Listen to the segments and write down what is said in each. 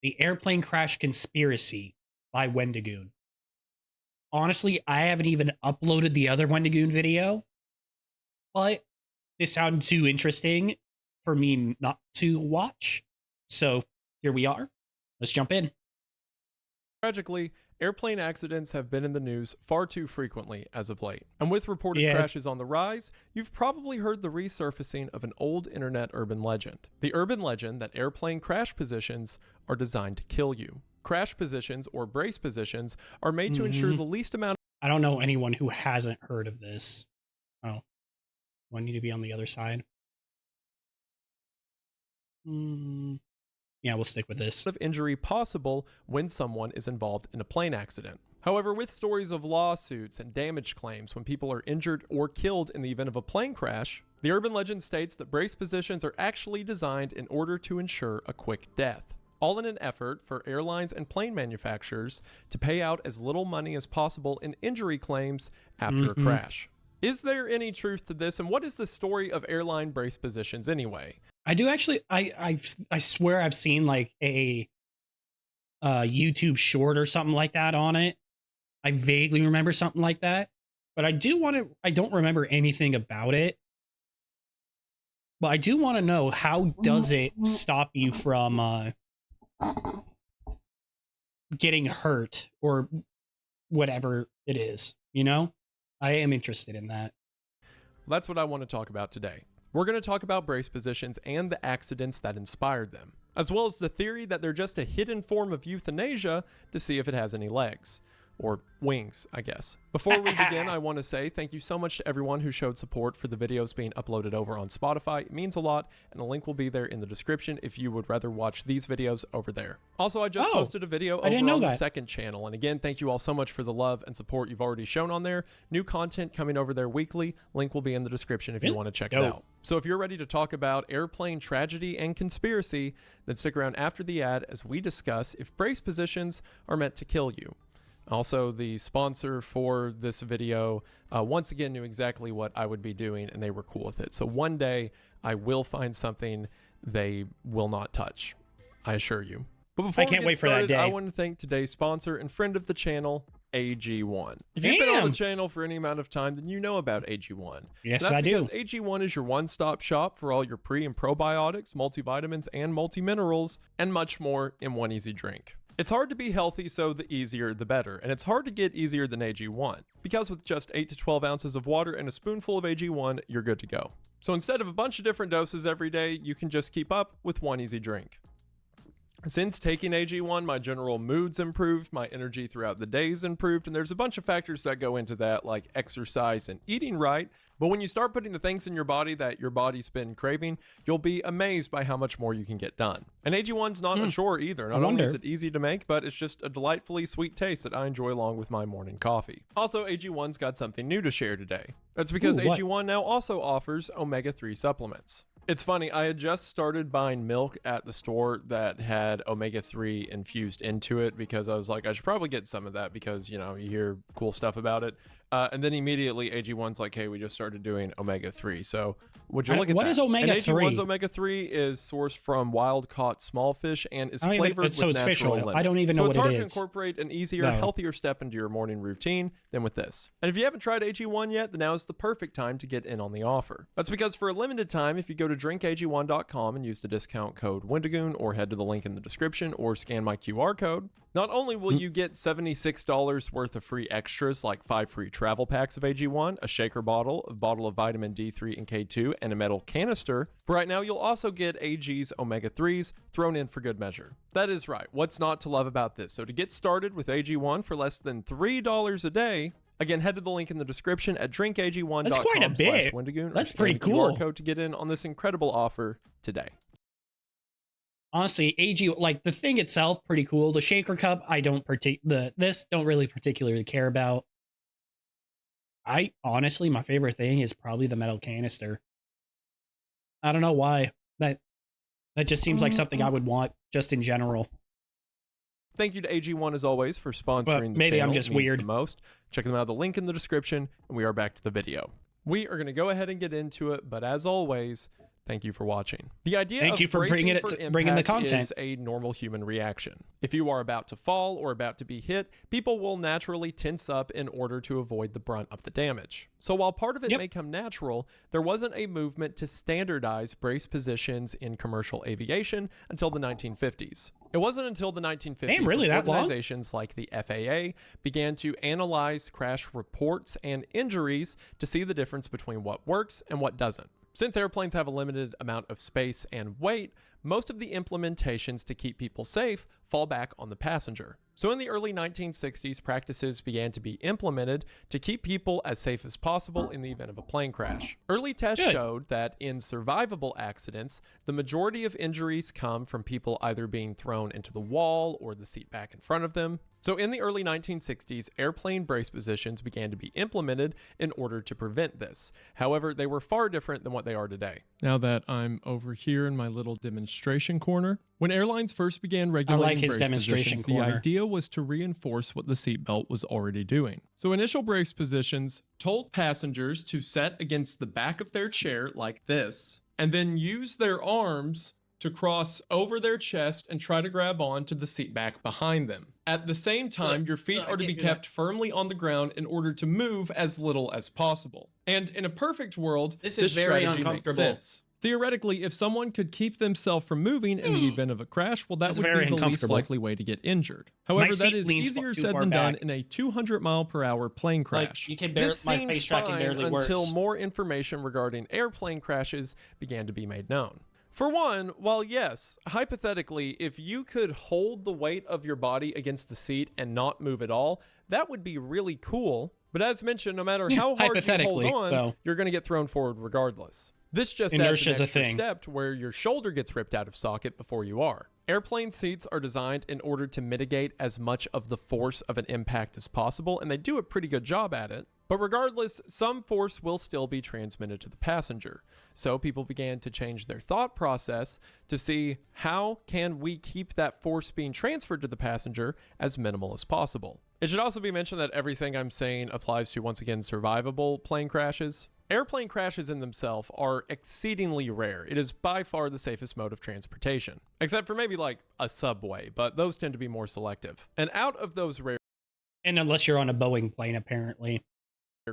The Airplane Crash Conspiracy by Wendigoon. Honestly, I haven't even uploaded the other Wendigoon video, but this sounded too interesting for me not to watch. So here we are. Let's jump in. Tragically, airplane accidents have been in the news far too frequently as of late. And with reported crashes on the rise, you've probably heard the resurfacing of an old internet urban legend. The urban legend that airplane crash positions are designed to kill you. Crash positions or brace positions are made to ensure the least amount. I don't know anyone who hasn't heard of this. Oh, do I need to be on the other side? Yeah, we'll stick with this. Of injury possible when someone is involved in a plane accident. However, with stories of lawsuits and damage claims when people are injured or killed in the event of a plane crash, the urban legend states that brace positions are actually designed in order to ensure a quick death, all in an effort for airlines and plane manufacturers to pay out as little money as possible in injury claims after a crash. Is there any truth to this, and what is the story of airline brace positions anyway? I do actually. I swear I've seen like a YouTube short or something like that on it. I vaguely remember something like that, but I don't remember anything about it. But I do want to know, how does it stop you from getting hurt or whatever it is? You know, I am interested in that. That's what I want to talk about today. We're going to talk about brace positions and the accidents that inspired them, as well as the theory that they're just a hidden form of euthanasia to see if it has any legs. Or wings, I guess. Before we begin, I want to say thank you so much to everyone who showed support for the videos being uploaded over on Spotify. It means a lot, and a link will be there in the description if you would rather watch these videos over there. Also, I just posted a video over on the second channel, and again, thank you all so much for the love and support you've already shown on there. New content coming over there weekly. Link will be in the description if you want to check it out. So if you're ready to talk about airplane tragedy and conspiracy, then stick around after the ad as we discuss if brace positions are meant to kill you. Also, the sponsor for this video once again knew exactly what I would be doing, and they were cool with it. So one day I will find something they will not touch, I assure you. But before I can't wait for that day. I want to thank today's sponsor and friend of the channel, AG1. If you've been on the channel for any amount of time, then you know about AG1. Yes, so that's I do. Because AG1 is your one-stop shop for all your pre and probiotics, multivitamins, and multiminerals, and much more in one easy drink. It's hard to be healthy, so the easier the better, and it's hard to get easier than AG1, because with just 8 to 12 ounces of water and a spoonful of AG1, you're good to go. So instead of a bunch of different doses every day, you can just keep up with one easy drink. Since taking AG1, my general mood's improved, my energy throughout the day's improved, and there's a bunch of factors that go into that, like exercise and eating right. But when you start putting the things in your body that your body's been craving, you'll be amazed by how much more you can get done. And AG1's not a chore either. Not only is it easy to make, but it's just a delightfully sweet taste that I enjoy along with my morning coffee. Also, AG1's got something new to share today. That's because AG1 now also offers omega-3 supplements. It's funny, I had just started buying milk at the store that had omega-3 infused into it because I was like, I should probably get some of that because, you know, you hear cool stuff about it. And then immediately AG1's like, hey, we just started doing omega-3. So would you look at that? What is omega-3? And AG1's omega-3 is sourced from wild-caught small fish and is flavored with natural fish oil. lemon. I don't even know what it is. So it's hard to incorporate an easier, healthier step into your morning routine than with this. And if you haven't tried AG1 yet, then now is the perfect time to get in on the offer. That's because for a limited time, if you go to drinkag1.com and use the discount code Wendigoon, or head to the link in the description or scan my QR code, not only will you get $76 worth of free extras like 5 free travel packs of AG1, a shaker bottle, a bottle of vitamin D3 and K2, and a metal canister, but right now you'll also get AG's omega-3s thrown in for good measure. That is right. What's not to love about this? So to get started with AG1 for less than $3 a day, again, head to the link in the description at drinkag1.com. That's quite a bit. Wendigoon. That's pretty cool. QR code to get in on this incredible offer today. Honestly, AG, like the thing itself, pretty cool. The shaker cup, I don't don't really particularly care about. I honestly, my favorite thing is probably the metal canister. I don't know why. That just seems like something I would want just in general. Thank you to AG1 as always for sponsoring the maybe channel. I'm just weird. The most. Check them out, the link in the description, and we are back to the video. We are going to go ahead and get into it, but as always, Thank you for watching. The idea Thank of you for bringing bringing the content. is a normal human reaction. If you are about to fall or about to be hit, people will naturally tense up in order to avoid the brunt of the damage. So while part of it may come natural, there wasn't a movement to standardize brace positions in commercial aviation until the 1950s. It wasn't until the 1950s really, when that long? organizations like the FAA began to analyze crash reports and injuries to see the difference between what works and what doesn't. Since airplanes have a limited amount of space and weight, most of the implementations to keep people safe fall back on the passenger. So in the early 1960s, practices began to be implemented to keep people as safe as possible in the event of a plane crash. Early tests showed that in survivable accidents, the majority of injuries come from people either being thrown into the wall or the seat back in front of them. So in the early 1960s, airplane brace positions began to be implemented in order to prevent this. However, they were far different than what they are today. Now that I'm over here in my little demonstration corner, when airlines first began regulating his brace demonstration positions, corner. the idea was to reinforce what the seatbelt was already doing. So initial brace positions told passengers to set against the back of their chair like this, and then use their arms to cross over their chest and try to grab on to the seat back behind them. At the same time, your feet are to be kept firmly on the ground in order to move as little as possible. And in a perfect world, this very strategy makes uncomfortable. sense. Theoretically, if someone could keep themselves from moving in the event of a crash, well, that That's would very be the least uncomfortable. likely way to get injured. However, that seat is leans easier too said far than done back. in a 200-mile-per-hour plane crash. You can This my seemed face tracking fine barely until works. more information regarding airplane crashes began to be made known. For one, while yes, hypothetically, if you could hold the weight of your body against the seat and not move at all, that would be really cool. But as mentioned, no matter how hard you hold hypothetically, on, though. you're going to get thrown forward regardless. This just Inertia's adds a an extra thing. step to where your shoulder gets ripped out of socket before you are. Airplane seats are designed in order to mitigate as much of the force of an impact as possible, and they do a pretty good job at it. But regardless, some force will still be transmitted to the passenger. So people began to change their thought process to see how can we keep that force being transferred to the passenger as minimal as possible. It should also be mentioned that everything I'm saying applies to, once again, survivable plane crashes. Airplane crashes in themselves are exceedingly rare. It is by far the safest mode of transportation, except for maybe like a subway, but those tend to be more selective. And out of those rare And unless you're on a Boeing plane, apparently.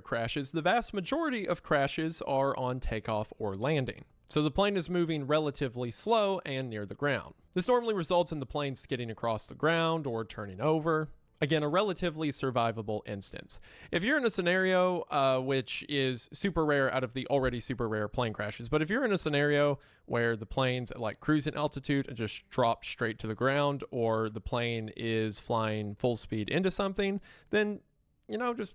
crashes, the vast majority of crashes are on takeoff or landing. So the plane is moving relatively slow and near the ground. This normally results in the plane skidding across the ground or turning over. Again, a relatively survivable instance. If you're in a scenario, which is super rare out of the already super rare plane crashes, but if you're in a scenario where the plane's at like cruising altitude and just drops straight to the ground, or the plane is flying full speed into something, then, you know, just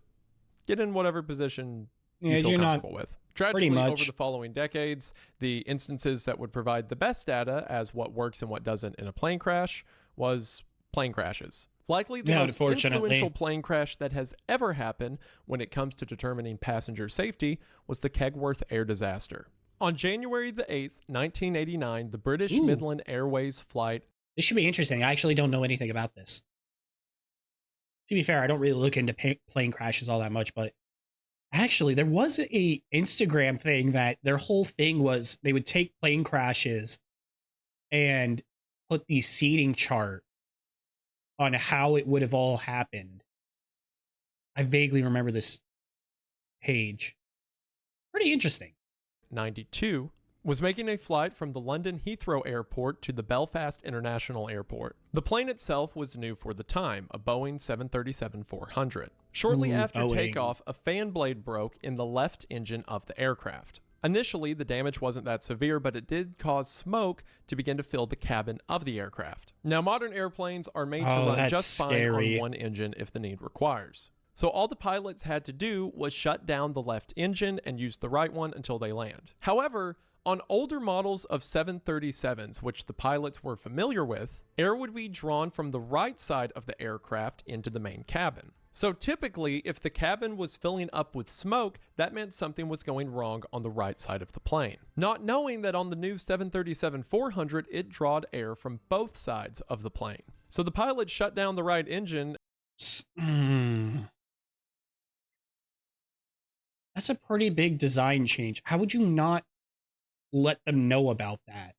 get in whatever position you feel comfortable with. Tragically, over the following decades, the instances that would provide the best data as what works and what doesn't in a plane crash was plane crashes. Likely the most influential plane crash that has ever happened when it comes to determining passenger safety was the Kegworth air disaster. On January the 8th, 1989, the British Midland Airways flight... This should be interesting. I actually don't know anything about this. To be fair, I don't really look into plane crashes all that much, but actually there was a Instagram thing that their whole thing was they would take plane crashes and put the seating chart on how it would have all happened. I vaguely remember this page. Pretty interesting. 92 was making a flight from the London Heathrow Airport to the Belfast International Airport. The plane itself was new for the time, a Boeing 737-400. Shortly after takeoff, a fan blade broke in the left engine of the aircraft. Initially, the damage wasn't that severe, but it did cause smoke to begin to fill the cabin of the aircraft. Now, modern airplanes are made to run just fine on one engine if the need requires. So all the pilots had to do was shut down the left engine and use the right one until they land. However, on older models of 737s, which the pilots were familiar with, air would be drawn from the right side of the aircraft into the main cabin. So typically, if the cabin was filling up with smoke, that meant something was going wrong on the right side of the plane. Not knowing that on the new 737-400, it drawed air from both sides of the plane. So the pilot shut down the right engine. That's a pretty big design change. How would you not let them know about that.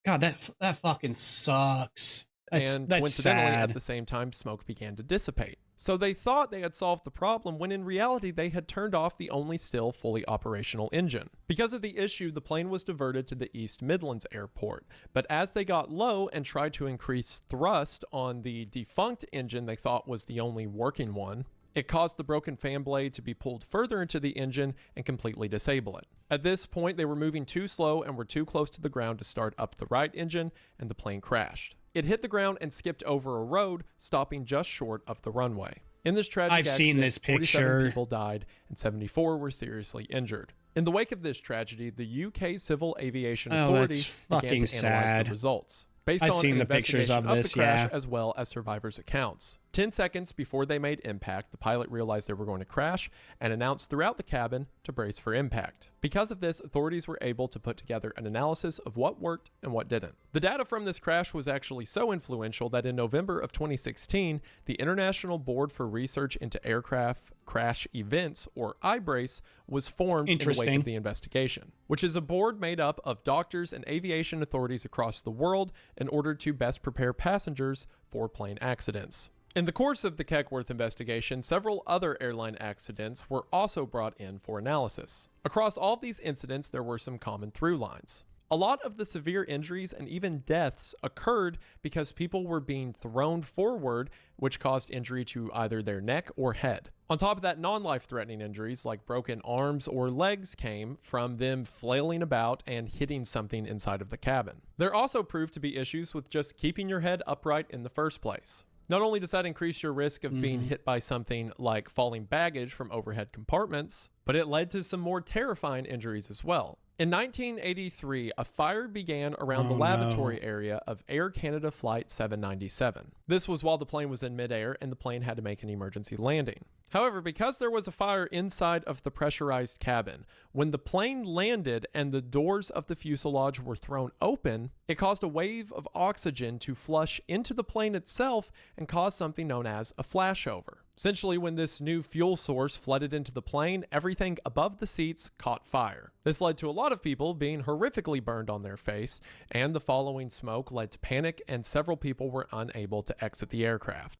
God, that fucking sucks. That's Coincidentally, sad. at the same time, smoke began to dissipate. So they thought they had solved the problem when in reality they had turned off the only still fully operational engine. Because of the issue, the plane was diverted to the East Midlands airport. But as they got low and tried to increase thrust on the defunct engine they thought was the only working one, it caused the broken fan blade to be pulled further into the engine and completely disable it. At this point, they were moving too slow and were too close to the ground to start up the right engine, and the plane crashed. It hit the ground and skipped over a road, stopping just short of the runway. In this tragic I've seen this 47 picture. people died and 74 were seriously injured. In the wake of this tragedy, the UK Civil Aviation Authority began to analyze the results. Based I've on seen an the pictures of investigation this, the crash, yeah. as well as survivors' accounts. 10 seconds before they made impact, the pilot realized they were going to crash and announced throughout the cabin to brace for impact. Because of this, authorities were able to put together an analysis of what worked and what didn't. The data from this crash was actually so influential that in November of 2016, the International Board for Research into Aircraft Crash Events, or iBrace, was formed in the wake of the investigation, which is a board made up of doctors and aviation authorities across the world in order to best prepare passengers for plane accidents. In the course of the Keckworth investigation, several other airline accidents were also brought in for analysis. Across all of these incidents, there were some common through lines. A lot of the severe injuries and even deaths occurred because people were being thrown forward, which caused injury to either their neck or head. On top of that, non-life-threatening injuries like broken arms or legs came from them flailing about and hitting something inside of the cabin. There also proved to be issues with just keeping your head upright in the first place. Not only does that increase your risk of being hit by something like falling baggage from overhead compartments, but it led to some more terrifying injuries as well. In 1983, a fire began around the lavatory area of Air Canada Flight 797. This was while the plane was in midair and the plane had to make an emergency landing. However, because there was a fire inside of the pressurized cabin, when the plane landed and the doors of the fuselage were thrown open, it caused a wave of oxygen to flush into the plane itself and cause something known as a flashover. Essentially, when this new fuel source flooded into the plane, everything above the seats caught fire. This led to a lot of people being horrifically burned on their face, and the following smoke led to panic, and several people were unable to exit the aircraft.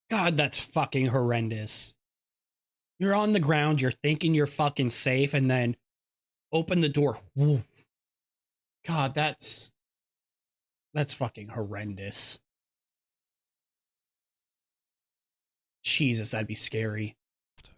God, that's fucking horrendous. You're on the ground, you're thinking you're fucking safe, and then open the door. Woof. God, that's fucking horrendous. Jesus, that'd be scary.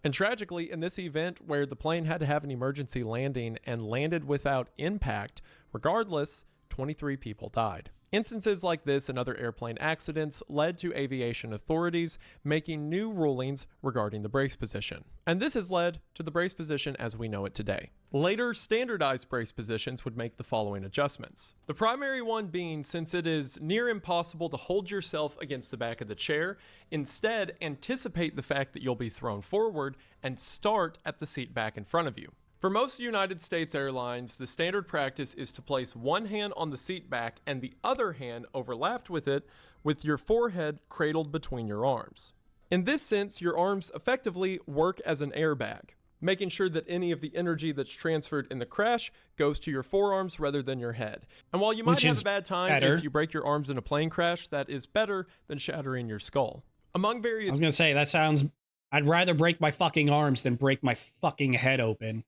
And tragically, in this event where the plane had to have an emergency landing and landed without impact, regardless, 23 people died. Instances like this and other airplane accidents led to aviation authorities making new rulings regarding the brace position. And this has led to the brace position as we know it today. Later, standardized brace positions would make the following adjustments. The primary one being, since it is near impossible to hold yourself against the back of the chair, instead anticipate the fact that you'll be thrown forward and start at the seat back in front of you. For most United States airlines, the standard practice is to place one hand on the seat back and the other hand overlapped with it, with your forehead cradled between your arms. In this sense, your arms effectively work as an airbag, making sure that any of the energy that's transferred in the crash goes to your forearms rather than your head. And while you might have a bad time if you break your arms in a plane crash, that is better than shattering your skull. Among various... I was gonna say, that sounds... I'd rather break my fucking arms than break my fucking head open.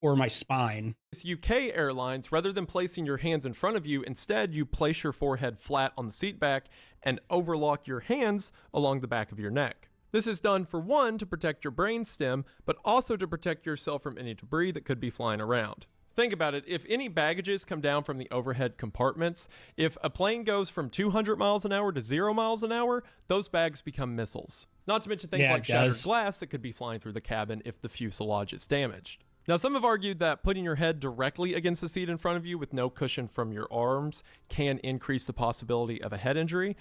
Or my spine. UK airlines, rather than placing your hands in front of you, instead you place your forehead flat on the seat back and overlock your hands along the back of your neck. This is done for one, to protect your brainstem, but also to protect yourself from any debris that could be flying around. Think about it, if any baggages come down from the overhead compartments, if a plane goes from 200 miles an hour to 0 miles an hour, those bags become missiles. Not to mention things like shattered glass that could be flying through the cabin if the fuselage is damaged. Now, some have argued that putting your head directly against the seat in front of you with no cushion from your arms can increase the possibility of a head injury,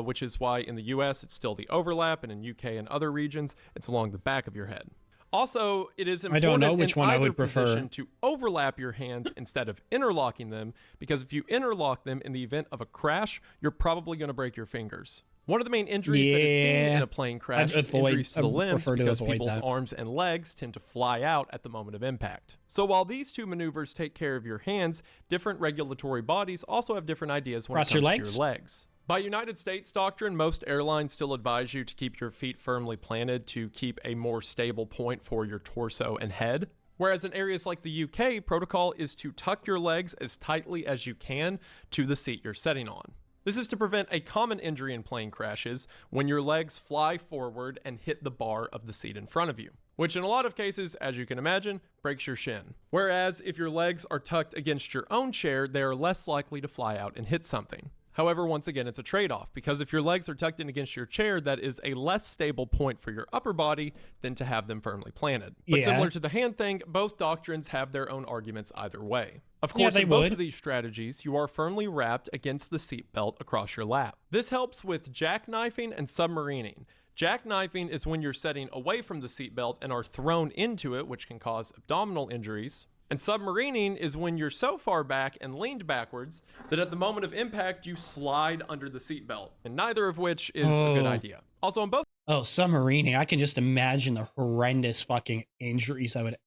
which is why in the US it's still the overlap, and in UK and other regions it's along the back of your head. Also, it is important I don't know which one I would prefer to overlap your hands instead of interlocking them, because if you interlock them in the event of a crash, you're probably going to break your fingers. One of the main injuries that is seen in Yeah. a plane crash is injuries to the limbs because people's arms and legs tend to fly out at the moment of impact. So while these two maneuvers take care of your hands, different regulatory bodies also have different ideas when it comes to your legs. By United States doctrine, most airlines still advise you to keep your feet firmly planted to keep a more stable point for your torso and head. Whereas in areas like the UK, protocol is to tuck your legs as tightly as you can to the seat you're sitting on. This is to prevent a common injury in plane crashes when your legs fly forward and hit the bar of the seat in front of you, which in a lot of cases, as you can imagine, breaks your shin. Whereas if your legs are tucked against your own chair, they are less likely to fly out and hit something. However, once again, it's a trade-off, because if your legs are tucked in against your chair, that is a less stable point for your upper body than to have them firmly planted. But similar to the hand thing, both doctrines have their own arguments either way. Of course, in both of these strategies, you are firmly wrapped against the seatbelt across your lap. This helps with jackknifing and submarining. Jackknifing is when you're sitting away from the seatbelt and are thrown into it, which can cause abdominal injuries. And submarining is when you're so far back and leaned backwards that at the moment of impact, you slide under the seatbelt, and neither of which is a good idea. Also, on both... submarining. I can just imagine the horrendous fucking injuries I would...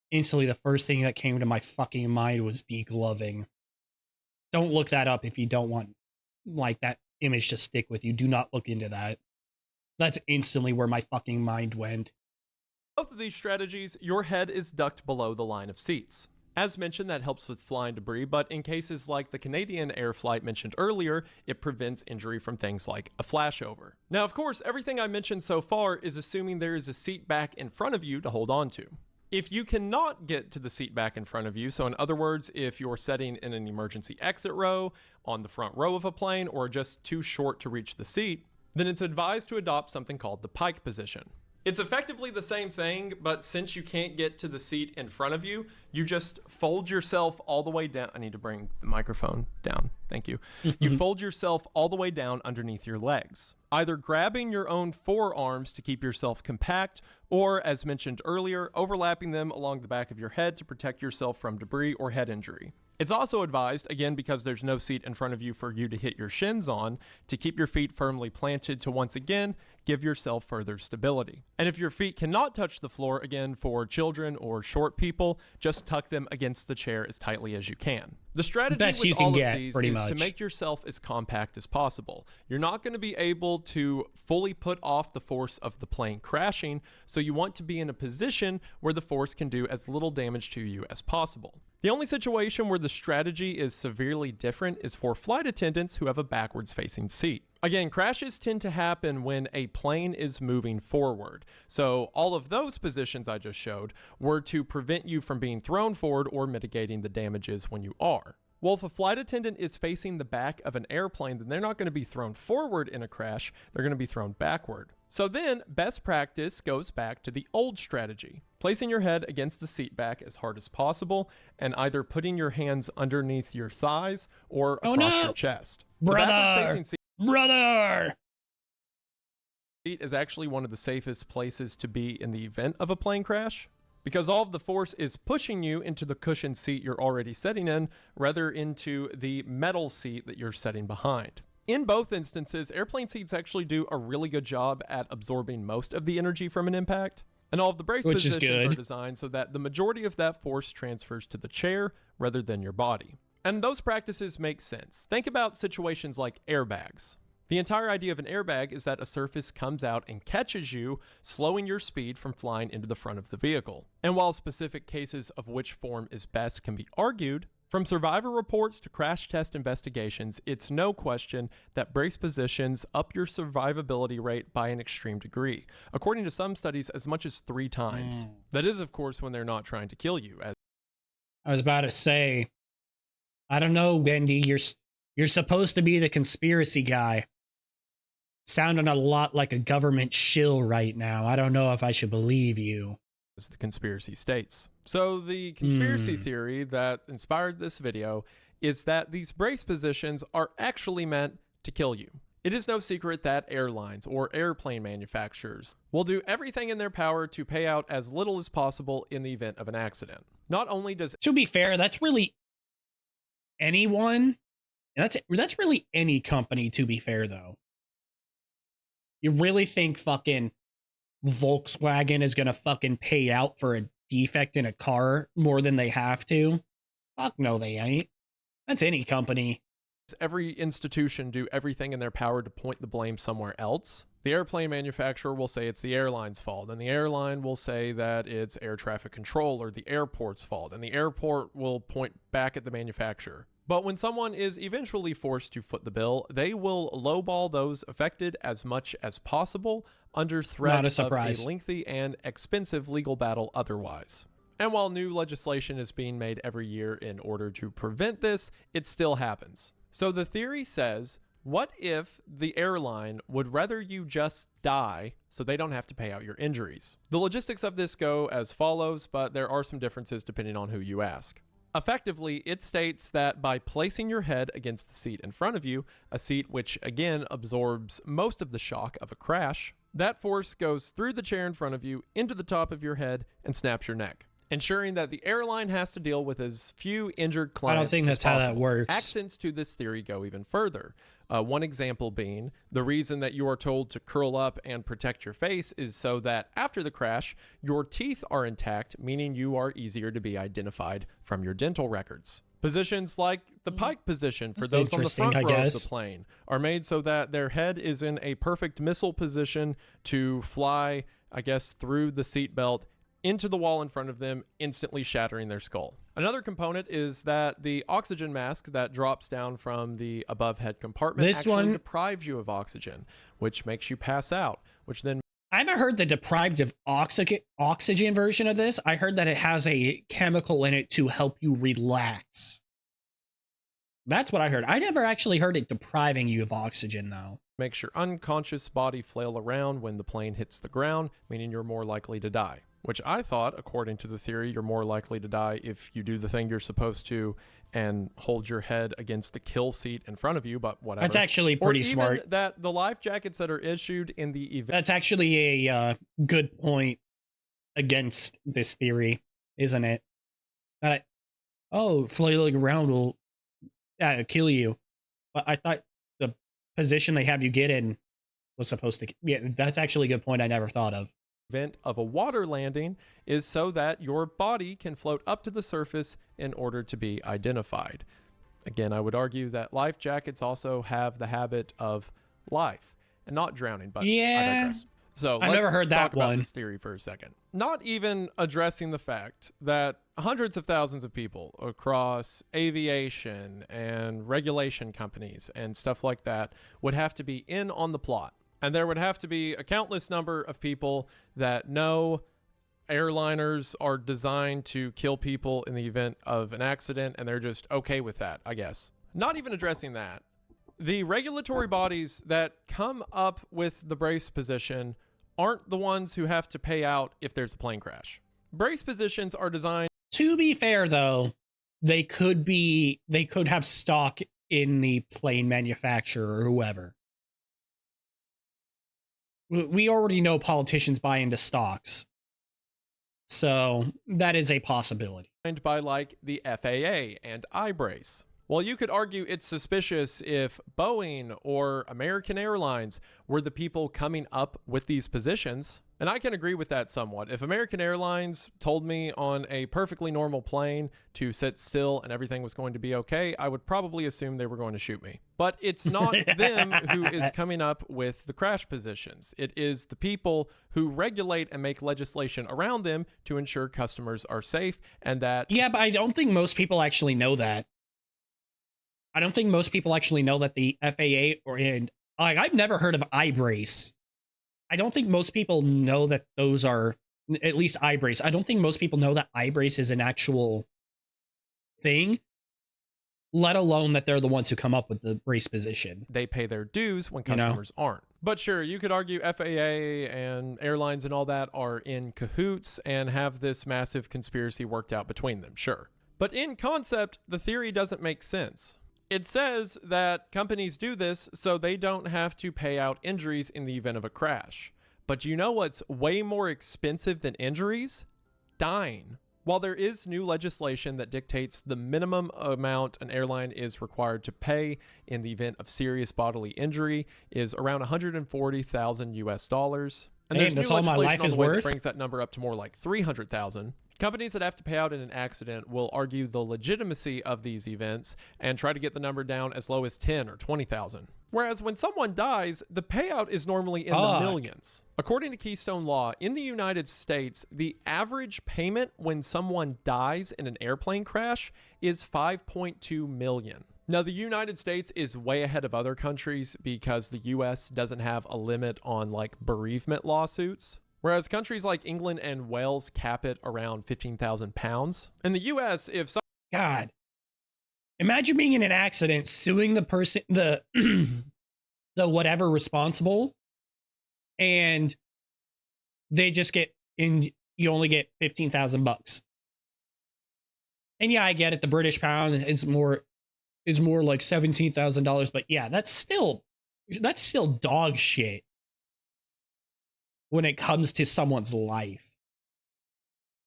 Instantly, the first thing that came to my fucking mind was degloving. Don't look that up if you don't want, like, that image to stick with you. Do not look into that. That's instantly where my fucking mind went. Both of these strategies, your head is ducked below the line of seats. As mentioned, that helps with flying debris, but in cases like the Canadian air flight mentioned earlier, it prevents injury from things like a flashover. Now, of course, everything I mentioned so far is assuming there is a seat back in front of you to hold on to. If you cannot get to the seat back in front of you, so in other words, if you're sitting in an emergency exit row, on the front row of a plane, or just too short to reach the seat, then it's advised to adopt something called the pike position. It's effectively the same thing, but since you can't get to the seat in front of you, you just fold yourself all the way down. I need to bring the microphone down. Thank you. You fold yourself all the way down underneath your legs, either grabbing your own forearms to keep yourself compact, or, as mentioned earlier, overlapping them along the back of your head to protect yourself from debris or head injury. It's also advised, again because there's no seat in front of you for you to hit your shins on, to keep your feet firmly planted to once again give yourself further stability. And if your feet cannot touch the floor, again for children or short people, just tuck them against the chair as tightly as you can. The strategy with all of these is to make yourself as compact as possible. You're not going to be able to fully put off the force of the plane crashing, so you want to be in a position where the force can do as little damage to you as possible. The only situation where the strategy is severely different is for flight attendants who have a backwards facing seat. Again, crashes tend to happen when a plane is moving forward. So all of those positions I just showed were to prevent you from being thrown forward or mitigating the damages when you are. Well, if a flight attendant is facing the back of an airplane, then they're not going to be thrown forward in a crash, they're going to be thrown backward. So then, best practice goes back to the old strategy, placing your head against the seat back as hard as possible, and either putting your hands underneath your thighs or across your chest. Brother! Brother! Seat is actually one of the safest places to be in the event of a plane crash, because all of the force is pushing you into the cushioned seat you're already sitting in, rather into the metal seat that you're sitting behind. In both instances, airplane seats actually do a really good job at absorbing most of the energy from an impact, and all of the brace positions are designed so that the majority of that force transfers to the chair rather than your body. And those practices make sense. Think about situations like airbags. The entire idea of an airbag is that a surface comes out and catches you, slowing your speed from flying into the front of the vehicle. And while specific cases of which form is best can be argued, from survivor reports to crash test investigations, it's no question that brace positions up your survivability rate by an extreme degree, according to some studies as much as 3 times. That is, of course, when they're not trying to kill you. I was about to say, I don't know, Wendy, you're supposed to be the conspiracy guy. Sounding a lot like a government shill right now. I don't know if I should believe you. As the conspiracy states. So the conspiracy theory that inspired this video is that these brace positions are actually meant to kill you. It is no secret that airlines or airplane manufacturers will do everything in their power to pay out as little as possible in the event of an accident. Not only does... To be fair, that's really anyone And that's really any company, to be fair, though. You really think fucking Volkswagen is gonna fucking pay out for a defect in a car more than they have to? Fuck no, they ain't. That's any company. Every institution do everything in their power to point the blame somewhere else. The airplane manufacturer will say it's the airline's fault, and the airline will say that it's air traffic control or the airport's fault, and the airport will point back at the manufacturer. But when someone is eventually forced to foot the bill, they will lowball those affected as much as possible under threat of a lengthy and expensive legal battle otherwise. And while new legislation is being made every year in order to prevent this, it still happens. So the theory says, what if the airline would rather you just die so they don't have to pay out your injuries? The logistics of this go as follows, but there are some differences depending on who you ask. Effectively, it states that by placing your head against the seat in front of you, a seat which again absorbs most of the shock of a crash, that force goes through the chair in front of you into the top of your head and snaps your neck, ensuring that the airline has to deal with as few injured clients. I don't think that's how that works. Accents to this theory go even further. One example being the reason that you are told to curl up and protect your face is so that after the crash, your teeth are intact, meaning you are easier to be identified from your dental records. Positions like the pike position for those on the front row of the plane are made so that their head is in a perfect missile position to fly, I guess, through the seatbelt into the wall in front of them, instantly shattering their skull. Another component is that the oxygen mask that drops down from the above head compartment actually deprives you of oxygen, which makes you pass out, which then... I haven't heard the deprived of oxygen version of this. I heard that it has a chemical in it to help you relax. That's what I heard. I never actually heard it depriving you of oxygen, though. Makes your unconscious body flail around when the plane hits the ground, meaning you're more likely to die. Which I thought, according to the theory, you're more likely to die if you do the thing you're supposed to and hold your head against the kill seat in front of you, but whatever. That's actually pretty smart. That the life jackets that are issued in the event... That's actually a good point against this theory, isn't it? Flailing around will kill you. But I thought the position they have you get in was supposed to... Yeah, that's actually a good point I never thought of. Event of a water landing is so that your body can float up to the surface in order to be identified. Again, I would argue that life jackets also have the habit of life and not drowning, but yeah, I digress. So I never heard that about this theory for a second. Not even addressing the fact that hundreds of thousands of people across aviation and regulation companies and stuff like that would have to be in on the plot. And there would have to be a countless number of people that know airliners are designed to kill people in the event of an accident, and they're just okay with that, I guess. Not even addressing that. The regulatory bodies that come up with the brace position aren't the ones who have to pay out if there's a plane crash. Brace positions are designed... To be fair, though, they could have stock in the plane manufacturer or whoever. We already know politicians buy into stocks, so that is a possibility. By like the FAA and iBrace. While you could argue it's suspicious if Boeing or American Airlines were the people coming up with these positions, and I can agree with that somewhat. If American Airlines told me on a perfectly normal plane to sit still and everything was going to be okay, I would probably assume they were going to shoot me. But it's not them who is coming up with the crash positions. It is the people who regulate and make legislation around them to ensure customers are safe and that... Yeah, but I don't think most people actually know that. I don't think most people actually know that the FAA I've never heard of iBrace. I don't think most people know that those are, at least iBrace. I don't think most people know that iBrace is an actual thing, let alone that they're the ones who come up with the brace position. They pay their dues when customers aren't. But sure, you could argue FAA and airlines and all that are in cahoots and have this massive conspiracy worked out between them, sure. But in concept, the theory doesn't make sense. It says that companies do this so they don't have to pay out injuries in the event of a crash. But you know what's way more expensive than injuries? Dying. While there is new legislation that dictates the minimum amount an airline is required to pay in the event of serious bodily injury is around 140,000 US dollars. And there's that's new all my legislation life on is the way that worth? brings that number up to more like 300,000. Companies that have to pay out in an accident will argue the legitimacy of these events and try to get the number down as low as 10 or 20,000. Whereas when someone dies, the payout is normally in the millions. According to Keystone Law, in the United States, the average payment when someone dies in an airplane crash is $5.2 million. Now, the United States is way ahead of other countries because the US doesn't have a limit on like bereavement lawsuits. Whereas countries like England and Wales cap it around 15,000 pounds. In the US, if some God, imagine being in an accident, suing the person, the the whatever responsible, and they just get in. You only get $15,000. And yeah, I get it. The British pound is more like $17,000. But yeah, that's still dog shit when it comes to someone's life.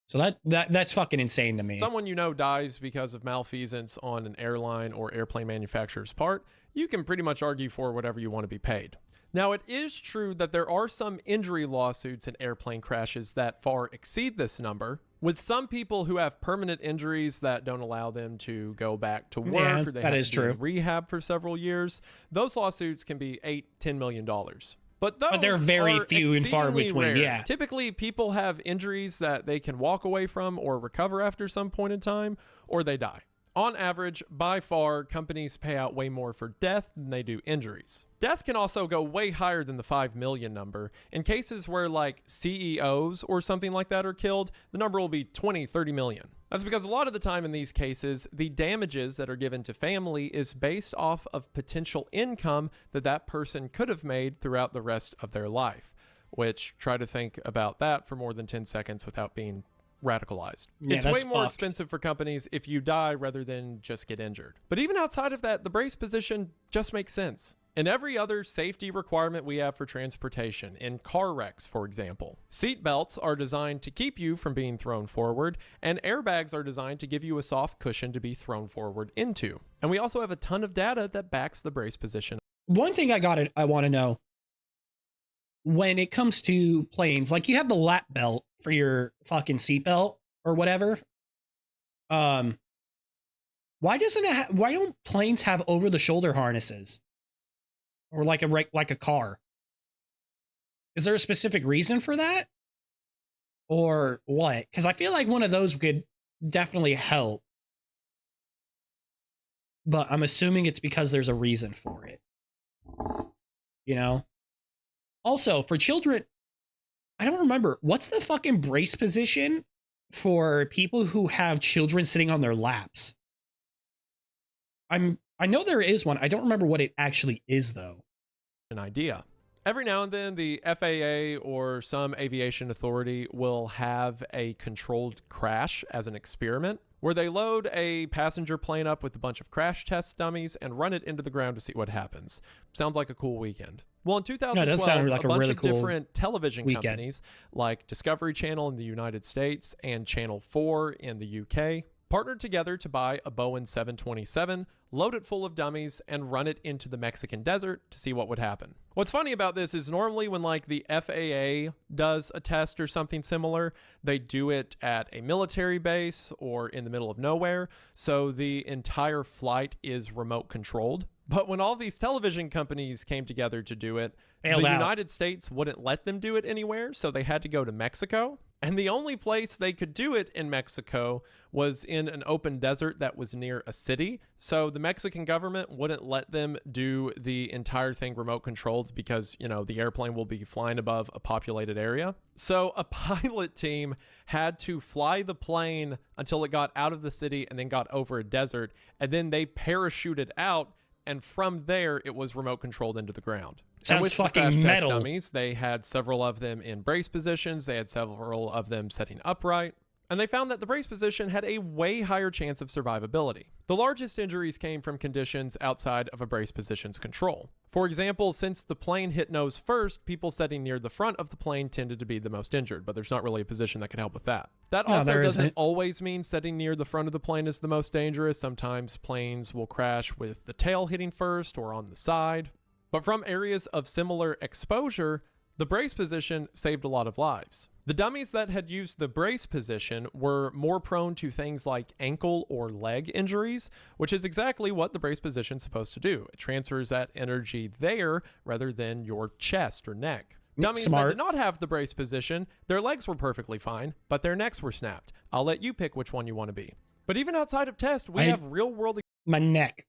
So that's fucking insane to me. Someone you know dies because of malfeasance on an airline or airplane manufacturer's part, you can pretty much argue for whatever you want to be paid. Now, it is true that there are some injury lawsuits in airplane crashes that far exceed this number, with some people who have permanent injuries that don't allow them to go back to work, or they have to be in rehab for several years. Those lawsuits can be $8-10 million. But they're very few and far between. Rare. Yeah. Typically, people have injuries that they can walk away from or recover after some point in time, or they die. On average, by far, companies pay out way more for death than they do injuries. Death can also go way higher than the 5 million number. In cases where like CEOs or something like that are killed, the number will be 20-30 million. That's because a lot of the time in these cases, the damages that are given to family is based off of potential income that that person could have made throughout the rest of their life, which try to think about that for more than 10 seconds without being radicalized. Yeah, it's way more expensive for companies if you die rather than just get injured. But even outside of that, the brace position just makes sense. In every other safety requirement we have for transportation, in car wrecks, for example, seat belts are designed to keep you from being thrown forward, and airbags are designed to give you a soft cushion to be thrown forward into. And we also have a ton of data that backs the brace position. One thing I want to know, when it comes to planes, like you have the lap belt for your fucking seatbelt or whatever. Why don't planes have over the shoulder harnesses? Or like a car? Is there a specific reason for that? Or what? Because I feel like one of those could definitely help. But I'm assuming it's because there's a reason for it. You know? Also, for children, I don't remember. What's the fucking brace position for people who have children sitting on their laps? I know there is one. I don't remember what it actually is, though. An idea. Every now and then, the FAA or some aviation authority will have a controlled crash as an experiment, where they load a passenger plane up with a bunch of crash test dummies and run it into the ground to see what happens. Sounds like a cool weekend. Well, in 2012, like a bunch really of cool different television companies like Discovery Channel in the United States and Channel 4 in the UK partnered together to buy a Boeing 727, load it full of dummies, and run it into the Mexican desert to see what would happen. What's funny about this is normally when like the FAA does a test or something similar, they do it at a military base or in the middle of nowhere, so the entire flight is remote controlled. But when all these television companies came together to do it, the United States wouldn't let them do it anywhere, so they had to go to Mexico. And the only place they could do it in Mexico was in an open desert that was near a city. So the Mexican government wouldn't let them do the entire thing remote controlled because, you know, the airplane will be flying above a populated area. So a pilot team had to fly the plane until it got out of the city and then got over a desert. And then they parachuted out. And from there, it was remote controlled into the ground. Sounds fucking metal. Test dummies, they had several of them in brace positions. They had several of them sitting upright. and they found that the brace position had a way higher chance of survivability. The largest injuries came from conditions outside of a brace position's control. For example, since the plane hit nose first, people sitting near the front of the plane tended to be the most injured, but there's not really a position that can help with that. That also doesn't always mean sitting near the front of the plane is the most dangerous. Sometimes planes will crash with the tail hitting first or on the side. But from areas of similar exposure, the brace position saved a lot of lives. The dummies that had used the brace position were more prone to things like ankle or leg injuries, which is exactly what the brace position is supposed to do. It transfers that energy there rather than your chest or neck. Dummies that did not have the brace position, their legs were perfectly fine, but their necks were snapped. I'll let you pick which one you want to be. But even outside of test, we have real world my neck.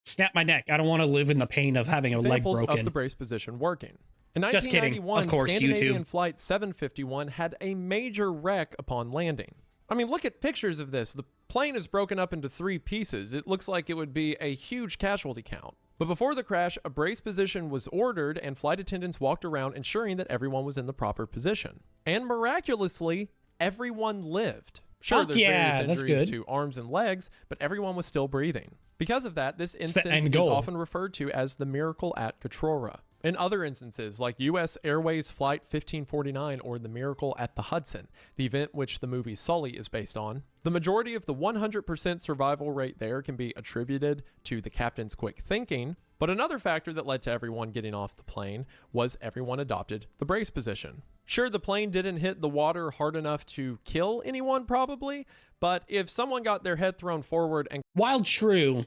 Snap my neck. I don't want to live in the pain of having a leg broken. Examples of the brace position working. In Just 1991, kidding. Of course, Scandinavian YouTube. Flight 751 had a major wreck upon landing. I mean, look at pictures of this. The plane is broken up into 3 pieces. It looks like it would be a huge casualty count. But before the crash, a brace position was ordered and flight attendants walked around ensuring that everyone was in the proper position. And miraculously, everyone lived. Sure, there's various injuries to arms and legs, but everyone was still breathing. Because of that, this instance is often referred to as the miracle at Katrora. In other instances, like U.S. Airways Flight 1549 or the Miracle at the Hudson, the event which the movie Sully is based on, the majority of the 100% survival rate there can be attributed to the captain's quick thinking, but another factor that led to everyone getting off the plane was everyone adopted the brace position. Sure, the plane didn't hit the water hard enough to kill anyone probably, but if someone got their head thrown forward and while true,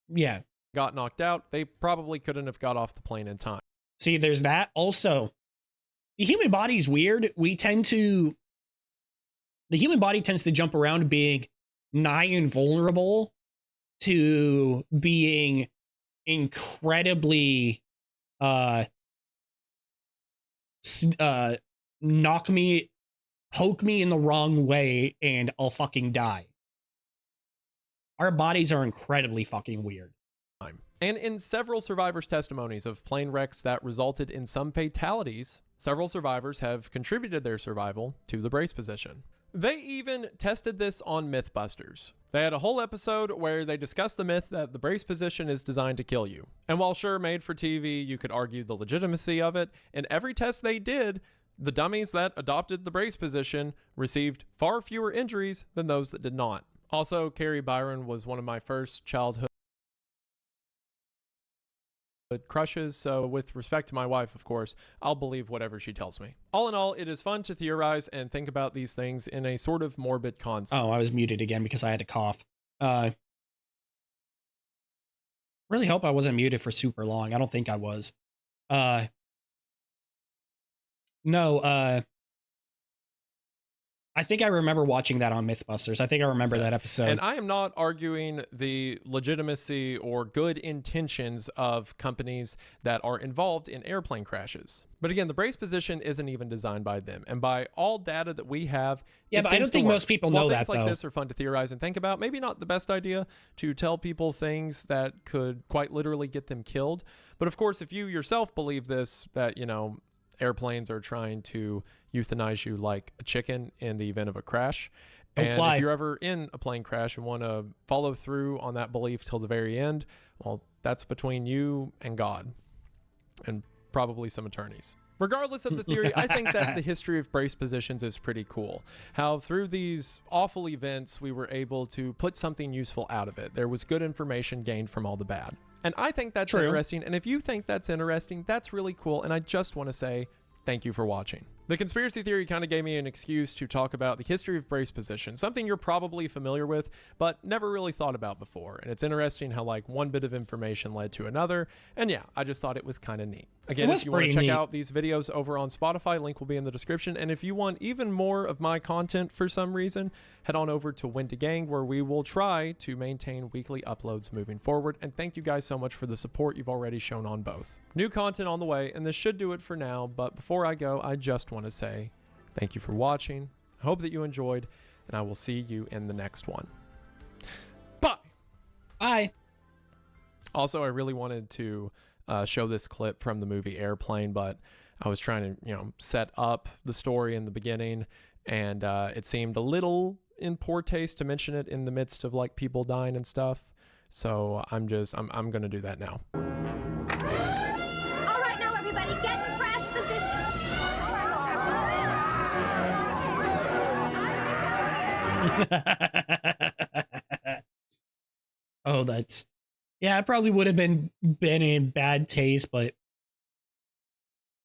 yeah, got knocked out, they probably couldn't have got off the plane in time. See, there's that. Also, the human body's weird. The human body tends to jump around being nigh invulnerable to being incredibly poke me in the wrong way and I'll fucking die. Our bodies are incredibly fucking weird. And in several survivors' testimonies of plane wrecks that resulted in some fatalities, several survivors have contributed their survival to the brace position. They even tested this on Mythbusters. They had a whole episode where they discussed the myth that the brace position is designed to kill you. And while sure, made for TV, you could argue the legitimacy of it, in every test they did, the dummies that adopted the brace position received far fewer injuries than those that did not. Also, Carrie Byron was one of my first childhood crushes, so with respect to my wife, of course, I'll believe whatever she tells me. All in all, it is fun to theorize and think about these things in a sort of morbid concept. Oh, I was muted again because I had to cough. Really hope I wasn't muted for super long. I don't think I was. No, I think I remember watching that on Mythbusters. I think I remember that episode. And I am not arguing the legitimacy or good intentions of companies that are involved in airplane crashes. But again, the brace position isn't even designed by them. And by all data that we have, yeah, but I don't think most people know that, though. Things like this are fun to theorize and think about. Maybe not the best idea to tell people things that could quite literally get them killed. But of course, if you yourself believe this, that, you know, airplanes are trying to euthanize you like a chicken in the event of a crash. And if you're ever in a plane crash and want to follow through on that belief till the very end, well, that's between you and God and probably some attorneys. Regardless of the theory, I think that the history of brace positions is pretty cool. How through these awful events, we were able to put something useful out of it. There was good information gained from all the bad. And I think that's interesting. And if you think that's interesting, that's really cool. And I just want to say thank you for watching. The conspiracy theory kind of gave me an excuse to talk about the history of brace position, something you're probably familiar with, but never really thought about before. And it's interesting how like one bit of information led to another. And yeah, I just thought it was kind of neat. Again, if you want to check out these videos over on Spotify, link will be in the description. And if you want even more of my content for some reason, head on over to Wendigoon, where we will try to maintain weekly uploads moving forward. And thank you guys so much for the support you've already shown on both. New content on the way, and this should do it for now. But before I go, I just want to say thank you for watching. I hope that you enjoyed, and I will see you in the next one. Bye. Bye. Also, I really wanted to show this clip from the movie Airplane, but I was trying to, set up the story in the beginning, and it seemed a little in poor taste to mention it in the midst of like people dying and stuff. So I'm gonna do that now. All right, now everybody, get in crash position. Oh, yeah, it probably would have been in bad taste, but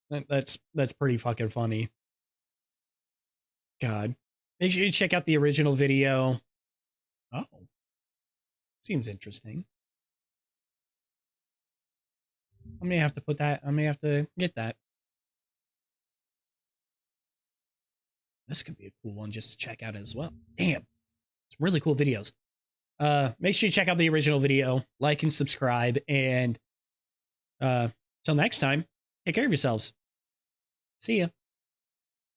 that's pretty fucking funny. God. Make sure you check out the original video. Oh. Seems interesting. I may have to put that. I may have to get that. This could be a cool one just to check out as well. Damn. It's really cool videos. Make sure you check out the original video, like and subscribe, and till next time, take care of yourselves. See ya.